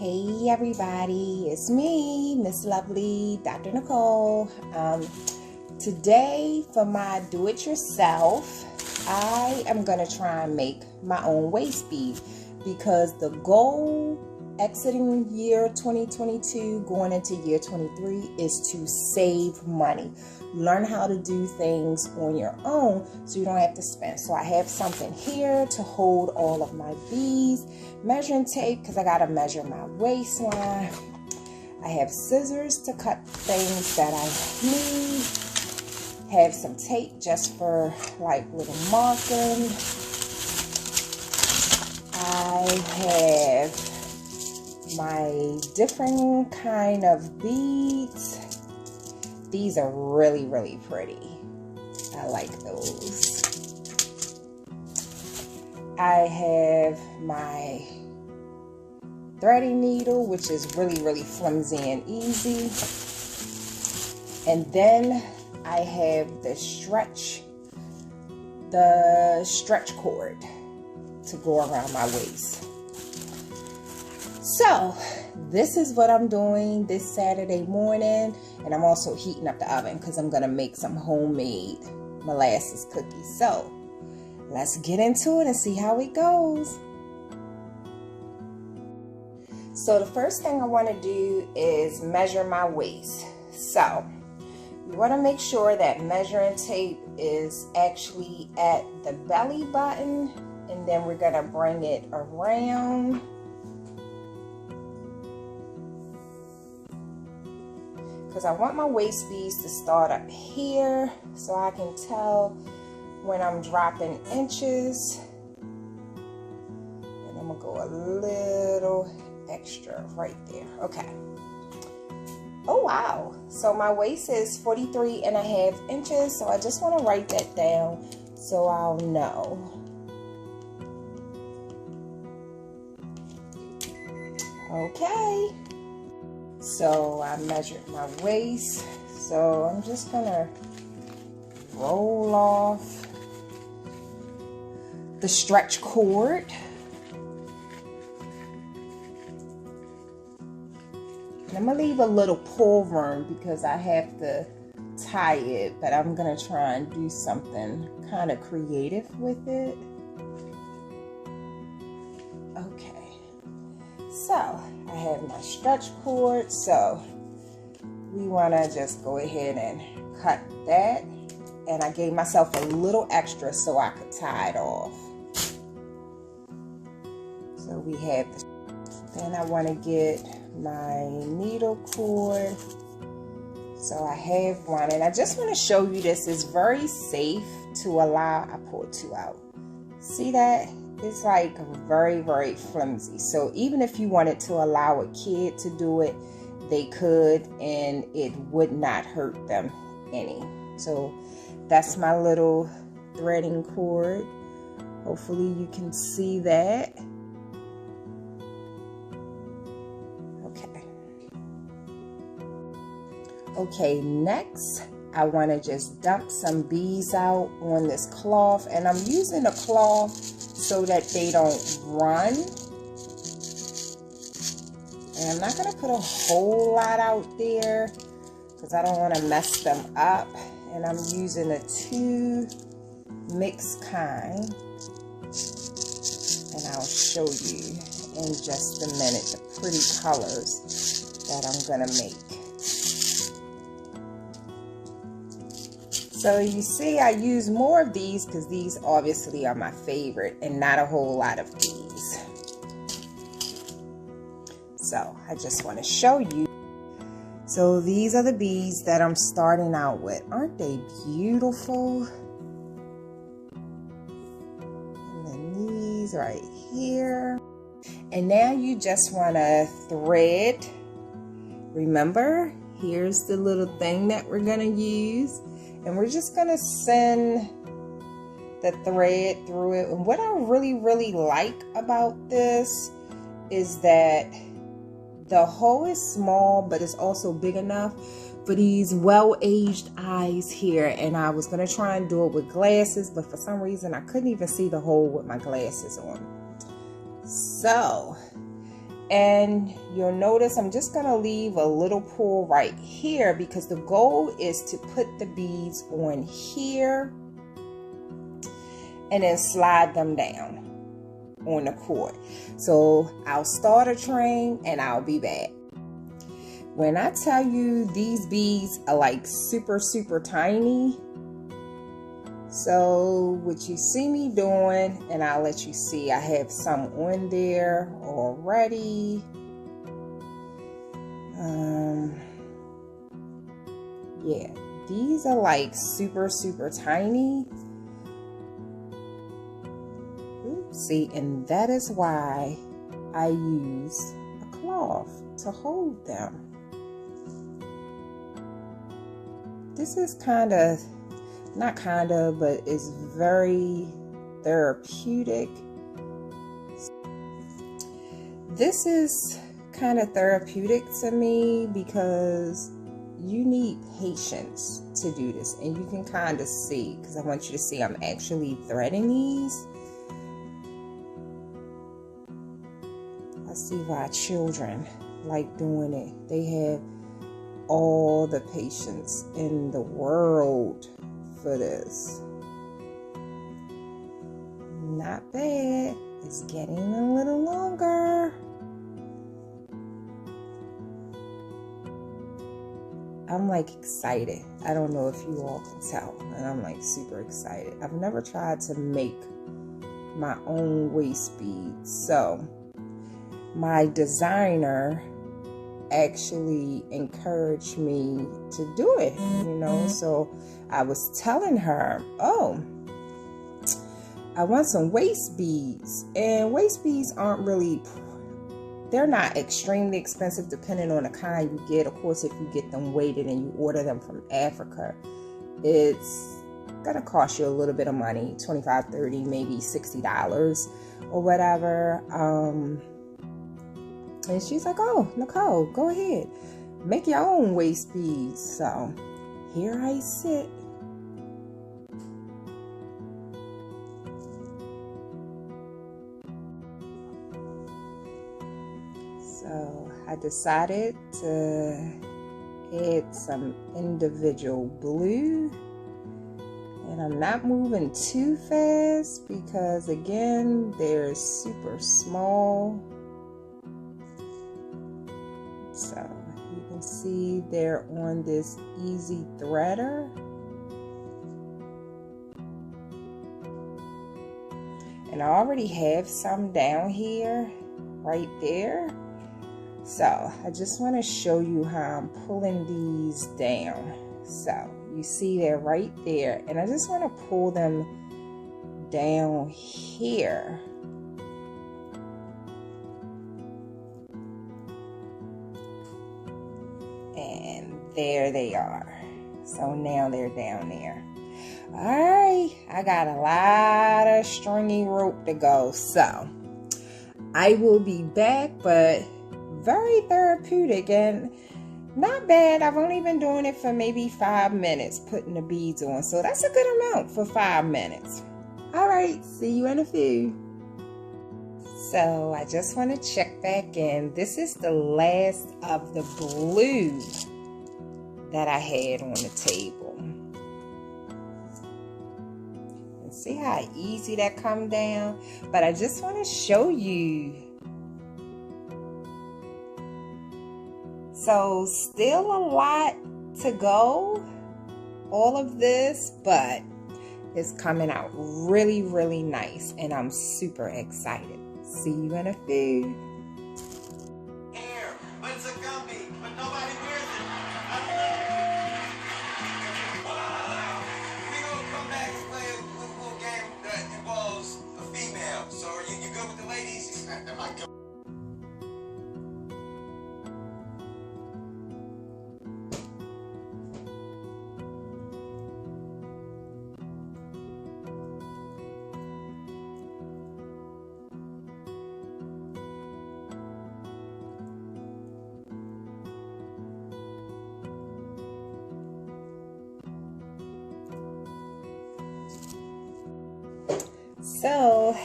Hey everybody, it's me, Miss Lovely, Dr. Nicole. Today for my do-it-yourself, I am going to try and make my own waist bead because the goal exiting year 2022, going into year 23 is to save money. Learn how to do things on your own so you don't have to spend. So I have something here to hold all of my beads, measuring tape because I got to measure my waistline. I have scissors to cut things that I need. Have some tape just for like little marking. I have my different kind of beads. These are really, really pretty. I like those. I have my threading needle, which is really, really flimsy and easy. And then I have the stretch cord to go around my waist. So this is what I'm doing this Saturday morning, and I'm also heating up the oven because I'm gonna make some homemade molasses cookies. So let's get into it and see how it goes. So the first thing I want to do is measure my waist. So you want to make sure that measuring tape is actually at the belly button, and then we're gonna bring it around. Because I want my waist beads to start up here so I can tell when I'm dropping inches. And I'm going to go a little extra right there. Okay. Oh, wow. So my waist is 43.5 inches. So I just want to write that down so I'll know. Okay. So I measured my waist, so I'm just gonna roll off the stretch cord. And I'm gonna leave a little pull room because I have to tie it, but I'm gonna try and do something kind of creative with it. Okay. So I have my stretch cord, so we want to just go ahead and cut that. And I gave myself a little extra so I could tie it off. So we have this. Then I want to get my needle cord. So I have one, and I just want to show you this is very safe to allow. I pulled two out. See that? It's like very, very flimsy. So even if you wanted to allow a kid to do it, they could, and it would not hurt them any. So that's my little threading cord. Hopefully you can see that. Okay. Okay, next I want to just dump some beads out on this cloth, and I'm using a cloth so that they don't run. And I'm not going to put a whole lot out there because I don't want to mess them up. And I'm using a 2 mixed kind. And I'll show you in just a minute the pretty colors that I'm going to make. So you see I use more of these because these obviously are my favorite and not a whole lot of these. So I just want to show you. So these are the beads that I'm starting out with. Aren't they beautiful? And then these right here. And now you just want to thread. Remember, here's the little thing that we're going to use. And we're just going to send the thread through it. And what I really, really like about this is that the hole is small, but it's also big enough for these well-aged eyes here. And I was going to try and do it with glasses, but for some reason I couldn't even see the hole with my glasses on. So And you'll notice I'm just going to leave a little pull right here because the goal is to put the beads on here and then slide them down on the cord. So I'll start a train and I'll be back. When I tell you these beads are like super, super tiny. So what you see me doing, and I'll let you see, I have some on there already. Yeah, these are like super, super tiny. Oops, see, and that is why I use a cloth to hold them. This is kind of, not kind of, but it's very therapeutic. This is kind of therapeutic to me because you need patience to do this, and you can kind of see, because I want you to see I'm actually threading these. I see why children like doing it. They have all the patience in the world for this. Not bad. It's getting a little longer. I'm like excited. I don't know if you all can tell, and I'm like super excited. I've never tried to make my own waist beads, so my designer actually encouraged me to do it, you know. So I was telling her, oh, I want some waist beads, and waist beads aren't really, they're not extremely expensive depending on the kind you get. Of course, if you get them weighted and you order them from Africa, it's gonna cost you a little bit of money, $25, $30, maybe $60 or whatever. And she's like, oh, Nicole, go ahead, make your own waist beads. So here I sit. So I decided to add some individual blue, and I'm not moving too fast because again, they're super small. So you can see they're on this easy threader. And I already have some down here, right there. So I just want to show you how I'm pulling these down. So you see they're right there, and I just want to pull them down here. And there they are. So now they're down there. All right, I got a lot of stringy rope to go. So I will be back, but very therapeutic and not bad. I've only been doing it for maybe 5 minutes, putting the beads on. So that's a good amount for 5 minutes. All right, see you in a few. So I just want to check back in. This is the last of the blue that I had on the table. And see how easy that come down? But I just want to show you. So still a lot to go, all of this, but it's coming out really, really nice, and I'm super excited. See you in a few. Air, but it's a gummy, but nobody wears it. Wow. We gonna come back and play a little game that involves a female. So are you good with the ladies? Am I good? So,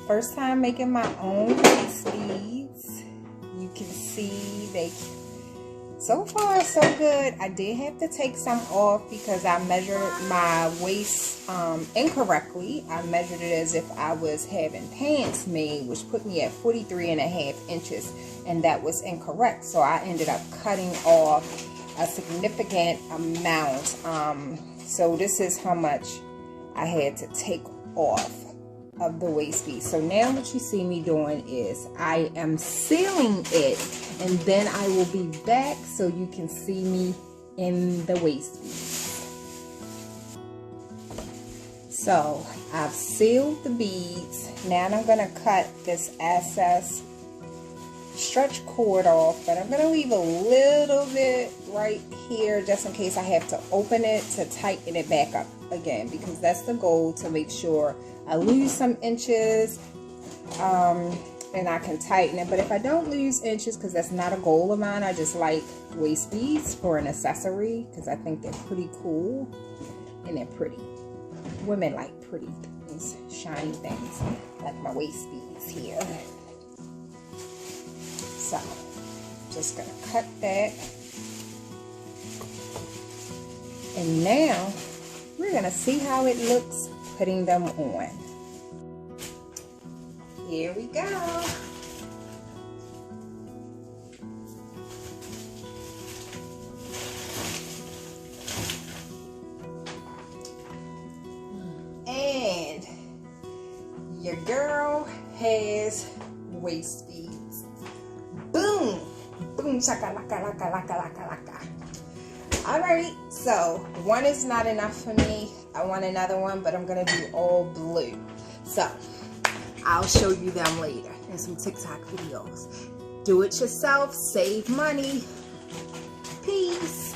first time making my own waist beads. see, so far so good. I did have to take some off because I measured my waist incorrectly. I measured it as if I was having pants made, which put me at 43.5 inches, and that was incorrect. So I ended up cutting off a significant amount. So this is how much I had to take off of the waist piece. So now what you see me doing is I am sealing it, and then I will be back so you can see me in the waist piece. So I've sealed the beads. Now I'm going to cut this excess stretch cord off, but I'm going to leave a little bit right here just in case I have to open it to tighten it back up again, because that's the goal, to make sure I lose some inches and I can tighten it. But if I don't lose inches, because that's not a goal of mine, I just like waist beads for an accessory because I think they're pretty cool and they're pretty. Women like pretty things, shiny things, like my waist beads here. So just gonna cut that, and now we're gonna see how it looks putting them on. Here we go. And your girl has waist beads. Boom! Boom, shaka, laka, laka, laka, laka, laka. Alright, so one is not enough for me. I want another one, but I'm going to do all blue. So, I'll show you them later in some TikTok videos. Do it yourself, save money. Peace.